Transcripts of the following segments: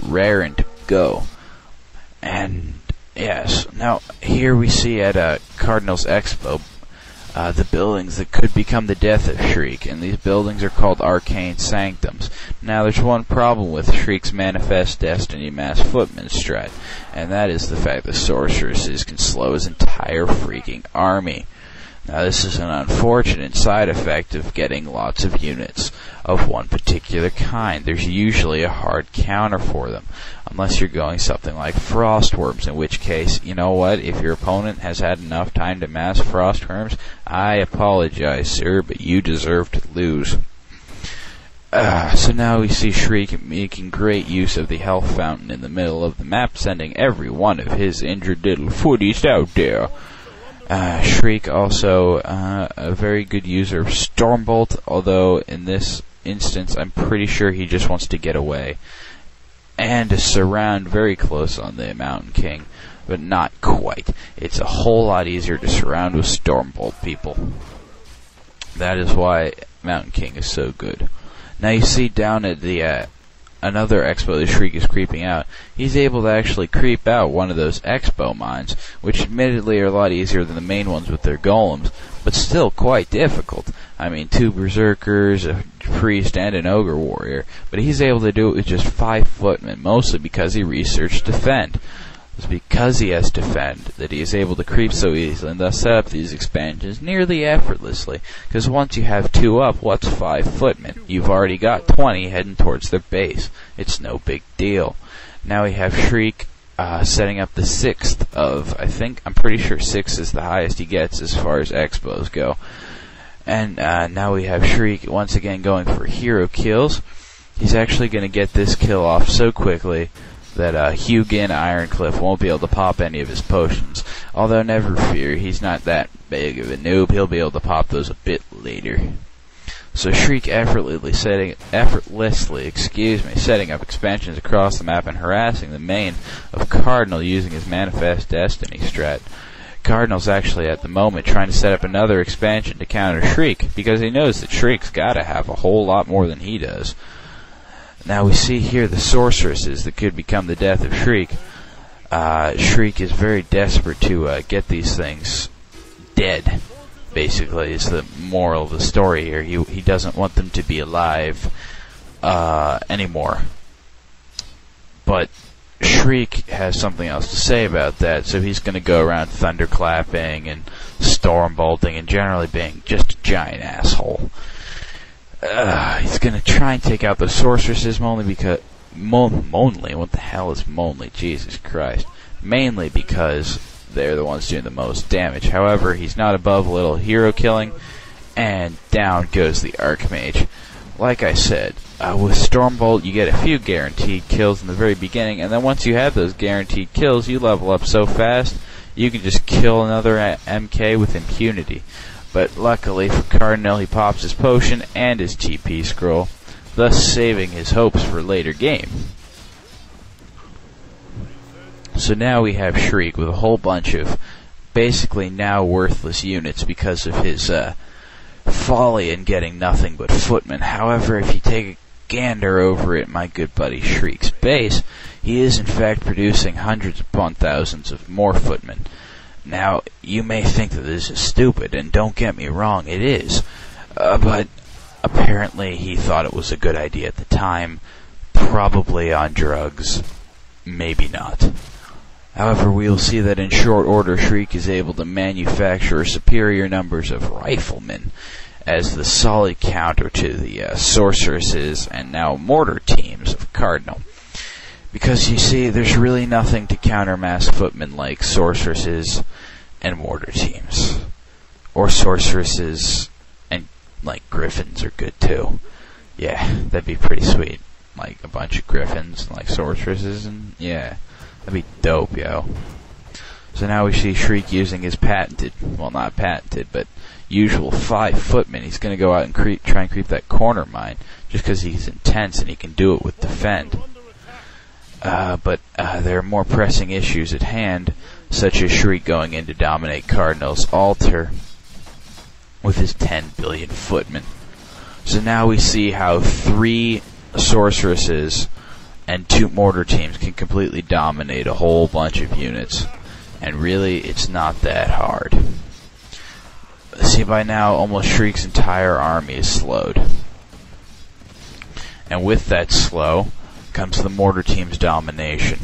raring to go. And yes, now here we see at Cardinals Expo the buildings that could become the death of Shriek, and these buildings are called Arcane Sanctums. Now there's one problem with Shriek's Manifest Destiny Mass Footman strat, and that is the fact that sorceresses can slow his entire freaking army. Now this is an unfortunate side effect of getting lots of units of one particular kind. There's usually a hard counter for them, unless you're going something like Frostworms, in which case, you know what, if your opponent has had enough time to mass Frostworms, I apologize, sir, but you deserve to lose. So now we see Shriek making great use of the health fountain in the middle of the map, sending every one of his injured little footies out there. Shriek also a very good user of Stormbolt, although in this instance I'm pretty sure he just wants to get away. And to surround very close on the Mountain King, but not quite. It's a whole lot easier to surround with Stormbolt people. That is why Mountain King is so good. Now you see down at the another expo, the Shriek is creeping out. He's able to actually creep out one of those expo mines, which admittedly are a lot easier than the main ones with their golems, but still quite difficult. I mean, 2 berserkers, a priest, and an ogre warrior, but he's able to do it with just 5 footmen, mostly because he researched defend. It's because he has defend that he is able to creep so easily and thus set up these expansions nearly effortlessly, because once you have 2 up, what's 5 footmen? You've already got 20 heading towards their base. It's no big deal. Now we have Shriek setting up the 6th of, I'm pretty sure 6 is the highest he gets as far as expos go. And now we have Shriek once again going for hero kills. He's actually going to get this kill off so quickly that Hugin Ironcliff won't be able to pop any of his potions. Although never fear, he's not that big of a noob. He'll be able to pop those a bit later. So Shriek effortlessly setting up expansions across the map and harassing the main of Cardinal using his Manifest Destiny strat. Cardinal's actually at the moment trying to set up another expansion to counter Shriek, because he knows that Shriek's gotta have a whole lot more than he does. Now we see here the sorceresses that could become the death of Shriek. Shriek is very desperate to get these things dead, basically, is the moral of the story here. He doesn't want them to be alive anymore. But Shriek has something else to say about that, so he's going to go around thunderclapping and stormbolting and generally being just a giant asshole. He's going to try and take out the sorceresses mainly because... Monly? What the hell is Monly? Jesus Christ. Mainly because they're the ones doing the most damage. However, he's not above a little hero killing, and down goes the Archmage. Like I said, with Stormbolt you get a few guaranteed kills in the very beginning, and then once you have those guaranteed kills, you level up so fast, you can just kill another MK with impunity. But luckily for Cardinal, he pops his potion and his TP scroll, thus saving his hopes for later game. So now we have Shriek with a whole bunch of basically now worthless units because of his folly in getting nothing but footmen. However, if you take a gander over at my good buddy Shriek's base, he is in fact producing hundreds upon thousands of more footmen. Now, you may think that this is stupid, and don't get me wrong, it is. But apparently he thought it was a good idea at the time. Probably on drugs. Maybe not. However, we'll see that in short order Shriek is able to manufacture superior numbers of riflemen as the solid counter to the sorceresses and now mortar teams of Cardinal. Because you see, there's really nothing to counter mass footmen like sorceresses and mortar teams. Or sorceresses and, like, griffins are good too. Yeah, that'd be pretty sweet. Like, a bunch of griffins and, like, sorceresses and, yeah. That'd be dope, yo. So now we see Shriek using his patented, well, not patented, but usual 5 footmen. He's gonna go out and try and creep that corner mine, just because he's intense and he can do it with defend. But there are more pressing issues at hand, such as Shriek going in to dominate Cardinal's altar with his 10 billion footmen. So now we see how 3 sorceresses and 2 mortar teams can completely dominate a whole bunch of units. And really, it's not that hard. See, by now, almost Shriek's entire army is slowed. And with that slow comes the mortar team's domination.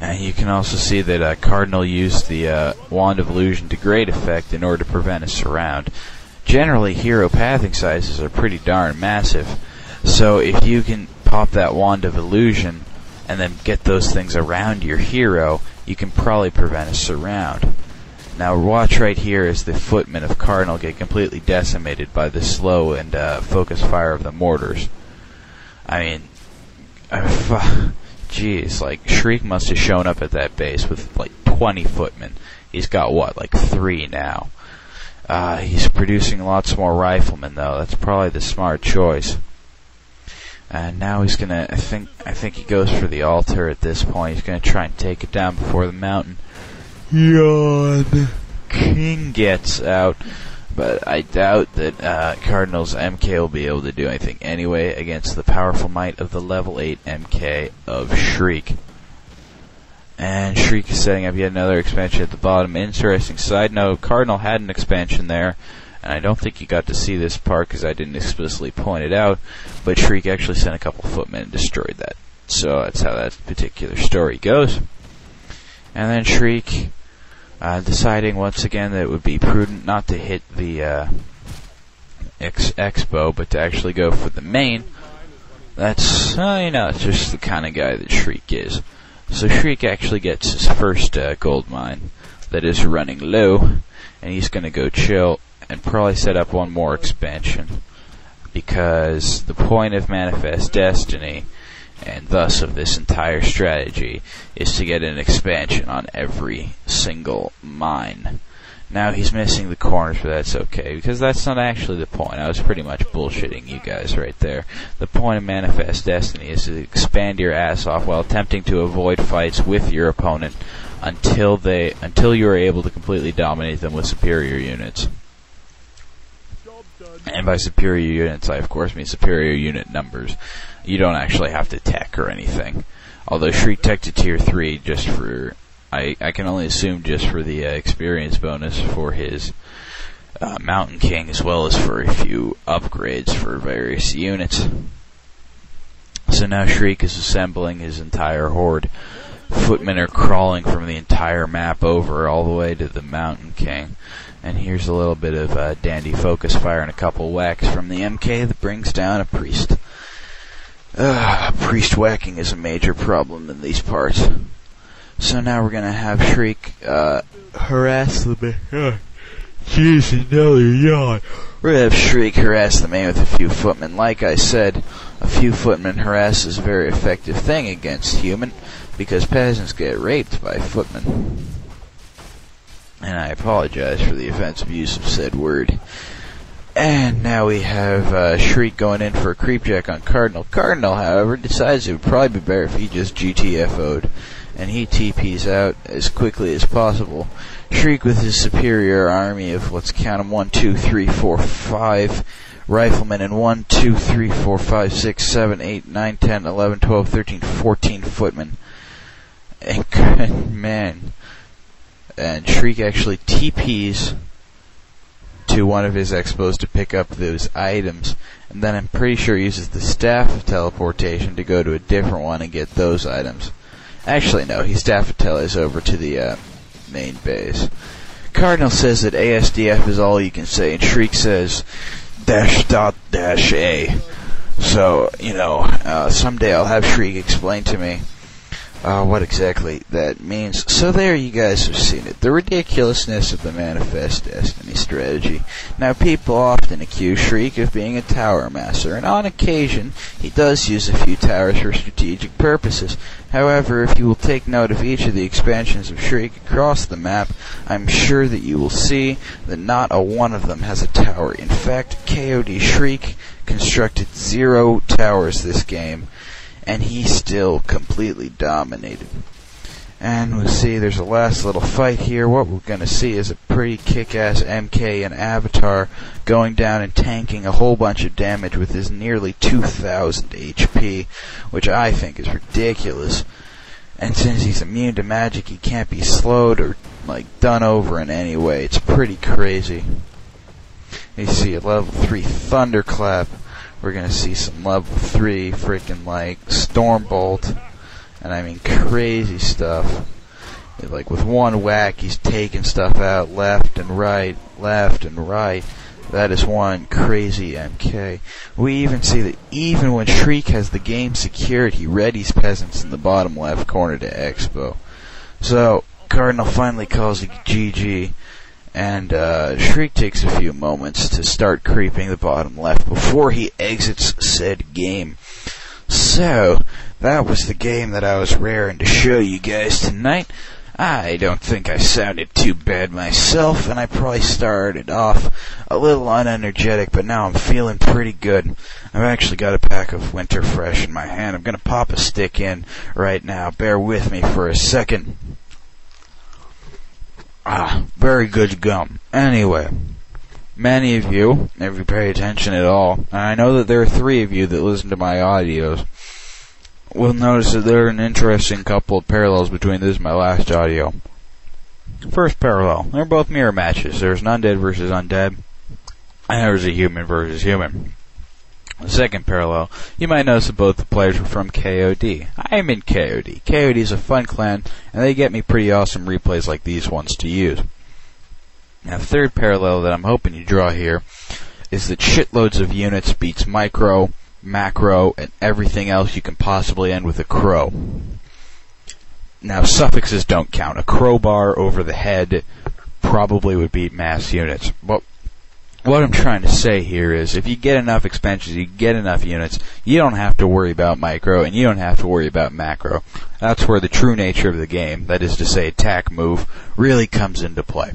And you can also see that Cardinal used the Wand of Illusion to great effect in order to prevent a surround. Generally, hero pathing sizes are pretty darn massive, so if you can pop that Wand of Illusion and then get those things around your hero, you can probably prevent a surround. Now watch right here as the footmen of Cardinal get completely decimated by the slow and focus fire of the mortars. I mean, jeez, like, Shriek must have shown up at that base with like 20 footmen. He's got what, like 3 now. He's producing lots more riflemen though. That's probably the smart choice. And now he's gonna, I think he goes for the altar at this point. He's gonna try and take it down before the mountain. Yawn. King gets out, but I doubt that Cardinal's MK will be able to do anything anyway against the powerful might of the level 8 MK of Shriek. And Shriek is setting up yet another expansion at the bottom. Interesting side note, Cardinal had an expansion there, and I don't think you got to see this part because I didn't explicitly point it out, but Shriek actually sent a couple footmen and destroyed that. So that's how that particular story goes. And then Shriek, deciding once again that it would be prudent not to hit the expo, but to actually go for the main. That's, it's just the kind of guy that Shriek is. So Shriek actually gets his first gold mine that is running low, and he's going to go chill and probably set up one more expansion, because the point of Manifest Destiny, and thus of this entire strategy, is to get an expansion on every single mine. Now he's missing the corners, but that's okay, because that's not actually the point. I was pretty much bullshitting you guys right there. The point of Manifest Destiny is to expand your ass off while attempting to avoid fights with your opponent until you are able to completely dominate them with superior units. And by superior units, I of course mean superior unit numbers. You don't actually have to tech or anything. Although Shriek tech to tier 3 just for, I can only assume just for the experience bonus for his Mountain King, as well as for a few upgrades for various units. So now Shriek is assembling his entire horde. Footmen are crawling from the entire map over all the way to the Mountain King. And here's a little bit of dandy focus fire and a couple whacks from the MK that brings down a priest. Priest whacking is a major problem in these parts. So now we're gonna have Shriek harass the main. Jeez, another yawn. We're gonna have Shriek harass the main with a few footmen. Like I said, a few footmen harass is a very effective thing against human, because peasants get raped by footmen. And I apologize for the offensive use of said word. And now we have Shriek going in for a creep check on Cardinal. Cardinal, however, decides it would probably be better if he just GTFO'd, and he TP's out as quickly as possible. Shriek with his superior army of, let's count them, 1, 2, 3, 4, 5 riflemen, and 1, 2, 3, 4, 5, 6, 7, 8, 9, 10, 11, 12, 13, 14 footmen. And man, and Shriek actually TP's to one of his expos to pick up those items, and then I'm pretty sure he uses the Staff of Teleportation to go to a different one and get those items. Actually, no, he Staff of Teles over to the main base. Cardinal says that ASDF is all you can say, and Shriek says -.-A. So, someday I'll have Shriek explain to me what exactly that means. So there, you guys have seen it. The ridiculousness of the Manifest Destiny strategy. Now, people often accuse Shriek of being a tower master, and on occasion, he does use a few towers for strategic purposes. However, if you will take note of each of the expansions of Shriek across the map, I'm sure that you will see that not a one of them has a tower. In fact, KOD Shriek constructed 0 towers this game, and he still completely dominated. And we'll see there's a last little fight here. What we're going to see is a pretty kick-ass MK and Avatar going down and tanking a whole bunch of damage with his nearly 2,000 HP, which I think is ridiculous. And since he's immune to magic, he can't be slowed or, done over in any way. It's pretty crazy. You see a level 3 Thunderclap. We're going to see some level 3 freaking, Stormbolt. And I mean crazy stuff. With one whack, he's taking stuff out left and right, left and right. That is one crazy MK. We even see that even when Shriek has the game secured, he readies peasants in the bottom left corner to Expo. So, Cardinal finally calls it GG, and Shriek takes a few moments to start creeping the bottom left before he exits said game. So, that was the game that I was raring to show you guys tonight. I don't think I sounded too bad myself, and I probably started off a little unenergetic, but now I'm feeling pretty good. I've actually got a pack of Winter Fresh in my hand. I'm going to pop a stick in right now. Bear with me for a second. Very good gum. Anyway, many of you, if you pay attention at all, and I know that there are 3 of you that listen to my audios, will notice that there are an interesting couple of parallels between this and my last audio. First parallel, they're both mirror matches. There's an undead versus undead, and there's a human versus human. The second parallel, you might notice that both the players were from KOD. I'm in KOD. KOD is a fun clan, and they get me pretty awesome replays like these ones to use. Now, the third parallel that I'm hoping you draw here is that shitloads of units beats micro, macro, and everything else you can possibly end with a crow. Now, suffixes don't count. A crowbar over the head probably would beat mass units. But what I'm trying to say here is, if you get enough expansions, you get enough units, you don't have to worry about micro, and you don't have to worry about macro. That's where the true nature of the game, that is to say attack move, really comes into play.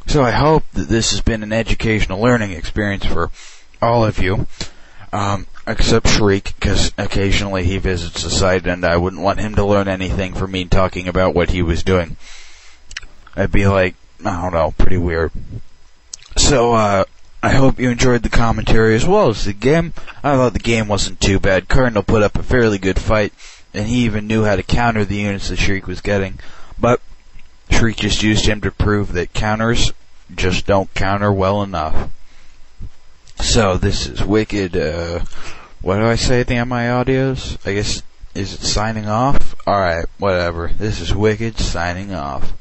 So I hope that this has been an educational learning experience for all of you. Except Shriek, because occasionally he visits the site, and I wouldn't want him to learn anything from me talking about what he was doing. It'd be pretty weird. So, I hope you enjoyed the commentary as well as the game. I thought the game wasn't too bad. Cardinal put up a fairly good fight, and he even knew how to counter the units that Shriek was getting. But Shriek just used him to prove that counters just don't counter well enough. So, this is Wicked, what do I say at the end of my audios? I guess, is it signing off? Alright, whatever. This is Wicked signing off.